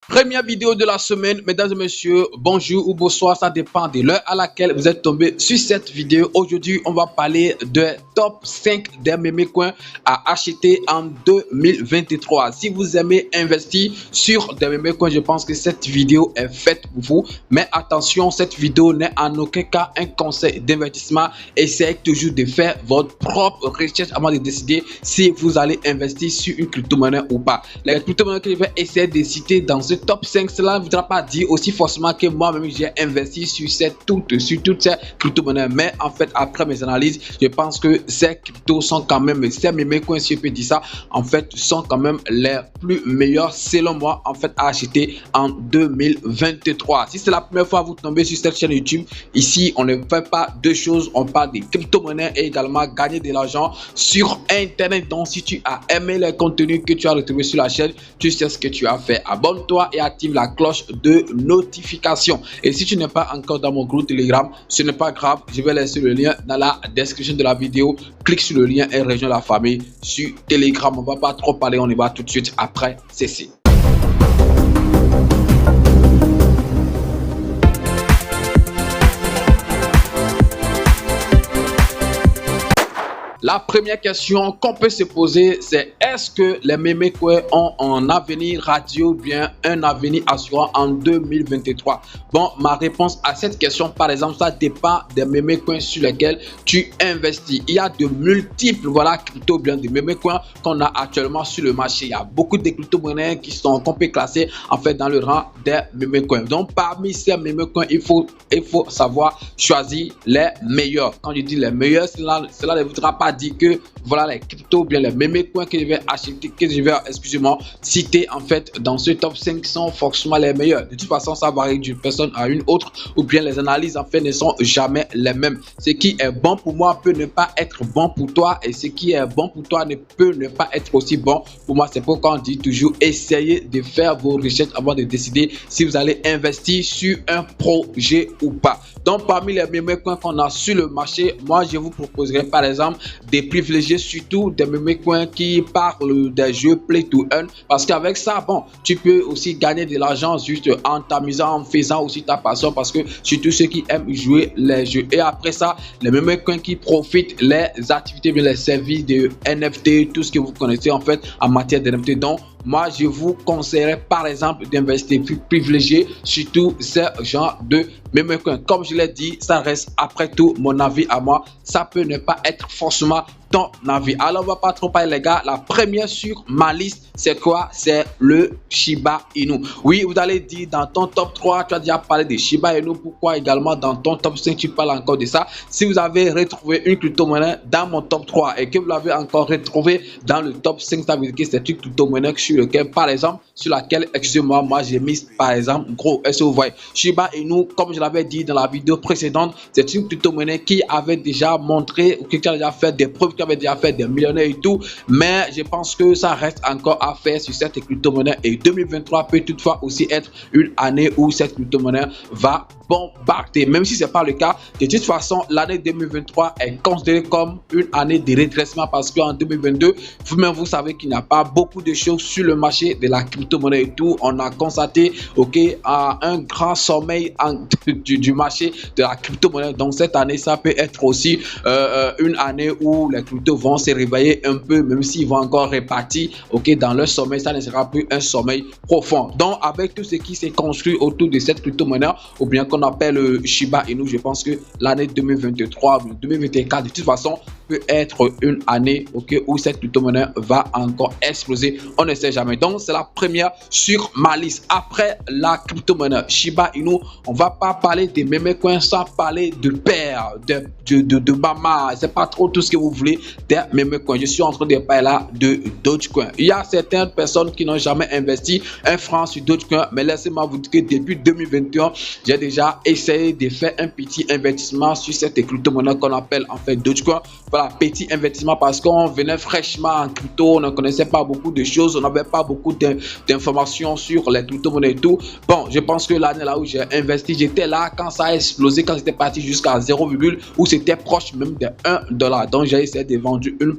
Première vidéo de la semaine, mesdames et messieurs, bonjour ou bonsoir, ça dépend de l'heure à laquelle vous êtes tombé sur cette vidéo. Aujourd'hui, on va parler de top 5 des meme coins à acheter en 2023. Si vous aimez investir sur des meme coins, je pense que cette vidéo est faite pour vous. Mais attention, cette vidéo n'est en aucun cas un conseil d'investissement. Essayez toujours de faire votre propre recherche avant de décider si vous allez investir sur une crypto-monnaie ou pas. Les crypto-monnaies que je vais essayer de citer dans ce top 5, cela ne voudra pas dire aussi forcément que moi-même j'ai investi sur toutes ces crypto-monnaies. Mais en fait, après mes analyses, je pense que ces cryptos sont quand même, ces meme coins, si je peux dire ça, en fait, sont quand même les plus meilleurs selon moi, en fait, à acheter en 2023. Si c'est la première fois que vous tombez sur cette chaîne YouTube, ici, on ne fait pas deux choses. On parle de crypto-monnaies et également gagner de l'argent sur Internet. Donc, si tu as aimé les contenus que tu as retrouvés sur la chaîne, tu sais ce que tu as fait. Abonne-toi et active la cloche de notification. Et si tu n'es pas encore dans mon groupe Telegram, ce n'est pas grave, je vais laisser le lien dans la description de la vidéo. Clique sur le lien et rejoins la famille sur Telegram. On va pas trop parler, on y va tout de suite après ceci. La première question qu'on peut se poser, c'est est-ce que les meme coins ont un avenir radio ou bien un avenir assurant en 2023? Bon, ma réponse à cette question, par exemple, ça dépend des meme coins sur lesquels tu investis. Il y a de multiples crypto bien de meme coins qu'on a actuellement sur le marché. Il y a beaucoup de crypto-monnaies qu'on peut classer en fait dans le rang des meme coins. Donc parmi ces meme coins, il faut savoir choisir les meilleurs. Quand je dis les meilleurs, cela ne voudra pas dire que voilà les cryptos bien les meme coins que je vais acheter, que je vais citer en fait dans ce top 5 sont forcément les meilleurs. De toute façon, ça varie d'une personne à une autre, ou bien les analyses en fait ne sont jamais les mêmes. Ce qui est bon pour moi peut ne pas être bon pour toi, et ce qui est bon pour toi ne peut ne pas être aussi bon pour moi. C'est pourquoi on dit toujours essayez de faire vos recherches avant de décider si vous allez investir sur un projet ou pas. Donc parmi les meme coins qu'on a sur le marché, moi je vous proposerai par exemple de privilégier surtout des meme coins qui parlent des jeux play to earn, parce qu'avec ça, bon, tu peux aussi gagner de l'argent juste en t'amusant, en faisant aussi ta passion, parce que surtout ceux qui aiment jouer les jeux. Et après ça, les meme coins qui profitent les activités, les services de NFT, tout ce que vous connaissez en fait en matière de NFT. Donc moi je vous conseillerais par exemple d'investir, privilégier surtout ce genre de meme coins. Comme je l'ai dit, ça reste après tout mon avis à moi, ça peut ne pas être forcément ton avis. Alors on va pas trop parler les gars. La première sur ma liste, c'est quoi? C'est le Shiba Inu. Oui, vous allez dire dans ton top 3 tu as déjà parlé de Shiba Inu, pourquoi également dans ton top 5 tu parles encore de ça? Si vous avez retrouvé une crypto-monnaie dans mon top 3 et que vous l'avez encore retrouvé dans le top 5, ça veut dire que c'est une crypto-monnaie sur lequel, par exemple, sur laquelle, excusez-moi, moi j'ai mis par exemple gros, est-ce que vous voyez Shiba Inu, comme je l'avais dit dans la vidéo précédente, c'est une crypto-monnaie qui avait déjà montré, ou qui a déjà fait des preuves, qui avait déjà fait des millionnaires et tout, mais je pense que ça reste encore à faire sur cette crypto-monnaie, et 2023 peut toutefois aussi être une année où cette crypto-monnaie va bombarder, même si c'est pas le cas. De toute façon, l'année 2023 est considérée comme une année de redressement, parce qu'en 2022, vous-même vous savez qu'il n'y a pas beaucoup de choses sur le marché de la crypto-monnaie et tout. On a constaté un grand sommeil du marché de la crypto-monnaie. Donc cette année, ça peut être aussi une année où les cryptos vont se réveiller un peu, même s'ils vont encore répartir dans leur sommeil, ça ne sera plus un sommeil profond. Donc avec tout ce qui s'est construit autour de cette crypto-monnaie, ou bien qu'on appelle Shiba Inu, je pense que l'année 2023 ou 2024 de toute façon peut être une année où cette crypto-monnaie va encore exploser. On ne sait jamais. Donc c'est la première sur ma liste. Après la crypto-monnaie Shiba Inu, on va pas parler des meme coins sans parler de père, de mama, c'est pas trop tout ce que vous voulez des meme coins. Je suis en train de parler là de Dogecoin. Il y a certaines personnes qui n'ont jamais investi un franc sur Dogecoin, mais laissez-moi vous dire que depuis 2021, j'ai déjà a essayé de faire un petit investissement sur cette crypto-monnaie qu'on appelle en fait Dogecoin. Voilà, petit investissement parce qu'on venait fraîchement en crypto, on ne connaissait pas beaucoup de choses, on n'avait pas beaucoup d'informations sur les crypto-monnaies et tout. Bon, je pense que l'année là où j'ai investi, j'étais là quand ça a explosé, quand c'était parti jusqu'à 0, où c'était proche même de $1. Donc j'ai essayé de vendre une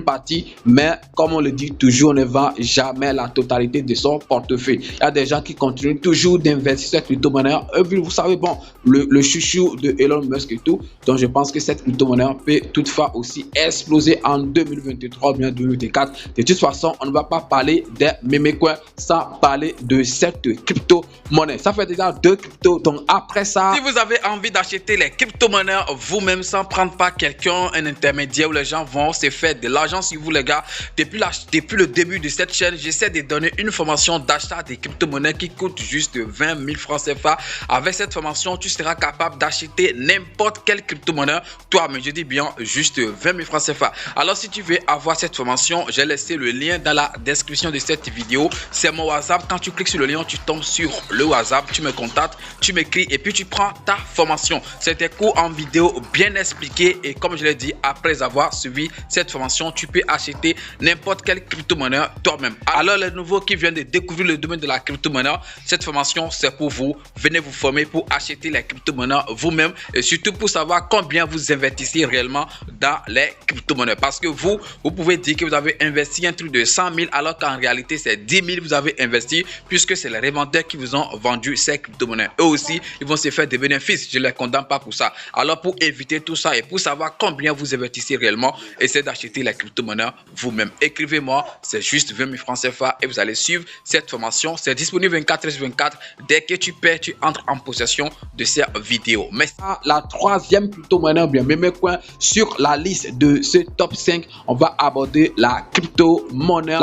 partie, mais comme on le dit toujours, on ne vend jamais la totalité de son portefeuille. Il y a des gens qui continuent toujours d'investir cette crypto-monnaie. Vous savez, bon, le chouchou de Elon Musk et tout. Donc je pense que cette crypto-monnaie peut toutefois aussi exploser en 2023 ou bien 2024. De toute façon, on ne va pas parler des meme coins sans parler de cette crypto-monnaie. Ça fait déjà 2 cryptos. Donc après ça, si vous avez envie d'acheter les crypto-monnaies vous-même sans prendre pas quelqu'un, un intermédiaire où les gens vont se faire de l'argent sur vous les gars, depuis le début de cette chaîne, j'essaie de donner une formation d'achat des crypto-monnaies qui coûte juste 20 000 francs CFA. Avec cette formation, tu seras capable d'acheter n'importe quelle crypto-monnaie. Toi, mais je dis bien juste 20 000 francs CFA. Alors si tu veux avoir cette formation, j'ai laissé le lien dans la description de cette vidéo. C'est mon WhatsApp. Quand tu cliques sur le lien, tu tombes sur le WhatsApp, tu me contactes, tu m'écris et puis tu prends ta formation. C'est des cours en vidéo bien expliqués et comme je l'ai dit, après avoir suivi cette formation, tu peux acheter n'importe quelle crypto-monnaie toi-même. Alors les nouveaux qui viennent de découvrir le domaine de la crypto-monnaie, cette formation c'est pour vous. Venez vous former pour acheter les crypto-monnaies vous-même et surtout pour savoir combien vous investissez réellement dans les crypto-monnaies. Parce que vous pouvez dire que vous avez investi un truc de 100 000 alors qu'en réalité c'est 10 000 vous avez investi puisque c'est les revendeurs qui vous ont vendu ces crypto-monnaies. Eux aussi, ils vont se faire des bénéfices. Je ne les condamne pas pour ça. Alors pour éviter tout ça et pour savoir combien vous investissez réellement, essayez d'acheter les crypto-monnaies vous-même. Écrivez-moi, c'est juste 20 000 francs CFA et vous allez suivre cette formation. C'est disponible 24/24. Dès que tu paies, tu entres en possession de ces vidéos. Mais la troisième crypto-monnaie ou bien meme coin sur la liste de ce top 5, on va aborder la crypto-monnaie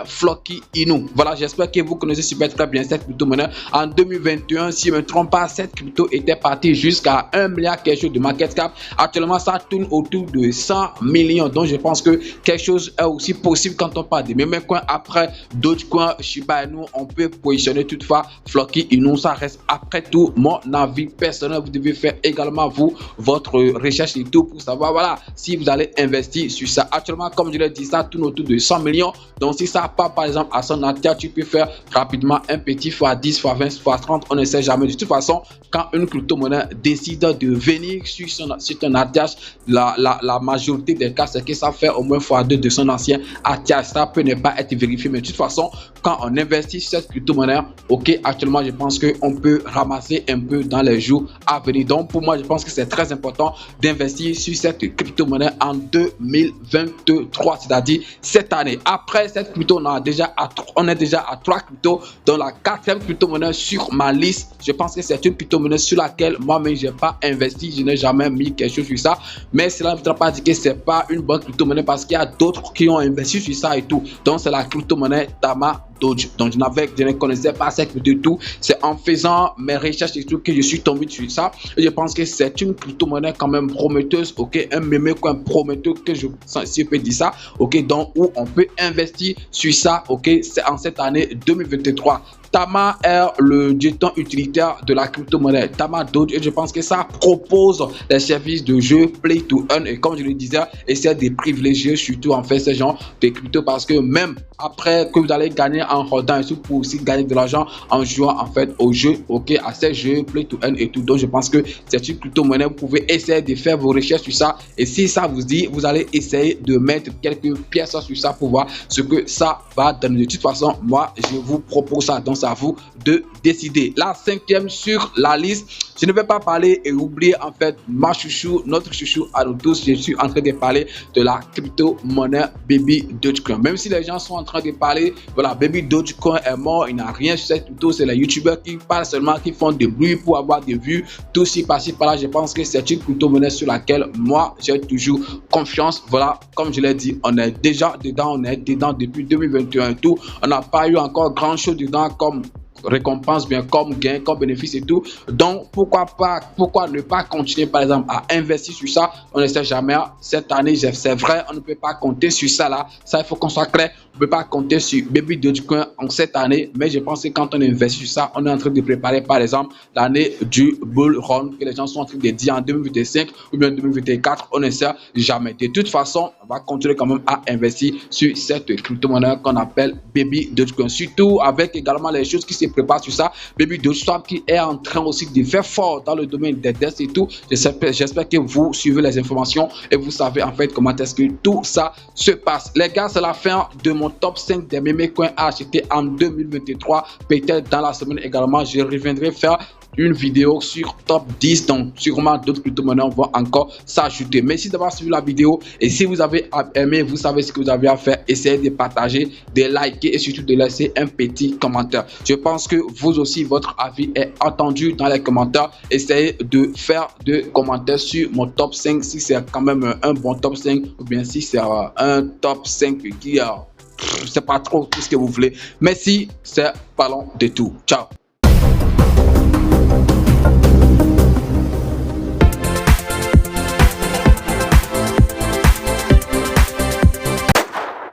Floki Inu. Voilà, j'espère que vous connaissez super très bien cette crypto-monnaie. En 2021, si je ne me trompe pas, cette crypto était partie jusqu'à 1 milliard quelque chose de market cap. Actuellement, ça tourne autour de 100 millions. Donc, je pense que quelque chose est aussi possible quand on parle de meme coin. Après Dogecoin, Shiba Inu, on peut positionner toutefois Floki Inu. Ça reste après tout mon avis personnel. Vous devez faire également vous votre recherche et tout pour savoir voilà si vous allez investir sur ça. Actuellement, comme je l'ai dit, ça tourne autour de 100 millions. Donc, si ça part par exemple à son acteur, tu peux faire rapidement un petit x10, x20, x30. On ne sait jamais. De toute façon, quand une crypto-monnaie décide de venir sur ton ATH, la majorité des cas, c'est que ça fait au moins x2 de son ancien ATH. Ça peut ne pas être vérifié, mais de toute façon, quand on investit sur cette crypto-monnaie, ok, actuellement, je pense qu'on peut ramasser un peu dans les jours à venir. Donc, pour moi, je pense que c'est très important d'investir sur cette crypto-monnaie en 2023, c'est-à-dire cette année. Après cette crypto, on est déjà à 3 cryptos. Dans la 4e crypto-monnaie sur ma liste, je pense que c'est une crypto-monnaie sur laquelle moi-même, je n'ai pas investi. Je n'ai jamais mis quelque chose sur ça. Mais cela ne veut pas dire que ce n'est pas une bonne crypto-monnaie parce qu'il y a d'autres qui ont investi sur ça et tout. Donc, c'est la crypto-monnaie Tama Doge. Donc, je ne connaissais pas cette crypto et tout. C'est en faisant mes recherches et tout que je suis tombé sur ça. Et je pense que c'est une crypto-monnaie quand même prometteuse. Ok, un meme coin prometteur que si je peux dire ça. Ok, donc où on peut investir sur ça. Ok, c'est en cette année 2023. Tama est le jeton utilitaire de la crypto-monnaie Tama Doge et je pense que ça propose des services de jeu play to earn et comme je le disais, essaie de privilégier surtout en fait ce genre de crypto parce que même après que vous allez gagner en rodant et tout pour aussi gagner de l'argent en jouant en fait au jeu, ok, à ces jeux play to earn et tout. Donc je pense que c'est une crypto-monnaie, vous pouvez essayer de faire vos recherches sur ça et si ça vous dit, vous allez essayer de mettre quelques pièces sur ça pour voir ce que ça va donner. De toute façon, moi je vous propose ça. Donc à vous de décider. La 5e sur la liste, je ne vais pas parler et oublier en fait ma chouchou, notre chouchou à nous tous. Je suis en train de parler de la crypto-monnaie Baby Dogecoin. Même si les gens sont en train de parler, voilà, Baby Dogecoin est mort, il n'a rien sur cette crypto. C'est les youtubeurs qui parlent seulement, qui font des bruits pour avoir des vues, tout ci par-ci par-là. Je pense que c'est une crypto-monnaie sur laquelle moi j'ai toujours confiance. Voilà, comme je l'ai dit, on est déjà dedans, depuis 2021 et tout. On n'a pas eu encore grand chose dedans comme récompense, bien comme gain, comme bénéfice et tout. Donc pourquoi ne pas continuer par exemple à investir sur ça? On ne sait jamais. Cette année, c'est vrai, on ne peut pas compter sur ça là. Ça, il faut qu'on soit clair. On ne peut pas compter sur Baby Dogecoin en cette année, mais je pense que quand on investit sur ça, on est en train de préparer par exemple l'année du bull run que les gens sont en train de dire en 2025 ou bien 2024. On ne sait jamais. De toute façon, on va continuer quand même à investir sur cette crypto-monnaie qu'on appelle Baby Dogecoin. Surtout avec également les choses qui se préparent sur ça. Baby Dogecoin qui est en train aussi de faire fort dans le domaine des DEX et tout. J'espère que vous suivez les informations et vous savez en fait comment est-ce que tout ça se passe. Les gars, c'est la fin de mon top 5 des meme coins à acheter en 2023. Peut-être dans la semaine également, je reviendrai faire une vidéo sur top 10, donc sûrement d'autres crypto-monnaies vont encore s'ajouter. Merci d'avoir suivi la vidéo et si vous avez aimé, vous savez ce que vous avez à faire. Essayez de partager, de liker et surtout de laisser un petit commentaire. Je pense que vous aussi, votre avis est entendu dans les commentaires. Essayez de faire des commentaires sur mon top 5 si c'est quand même un bon top 5 ou bien si c'est un top 5 qui c'est pas trop tout ce que vous voulez. Merci, c'est parlons de tout. Ciao.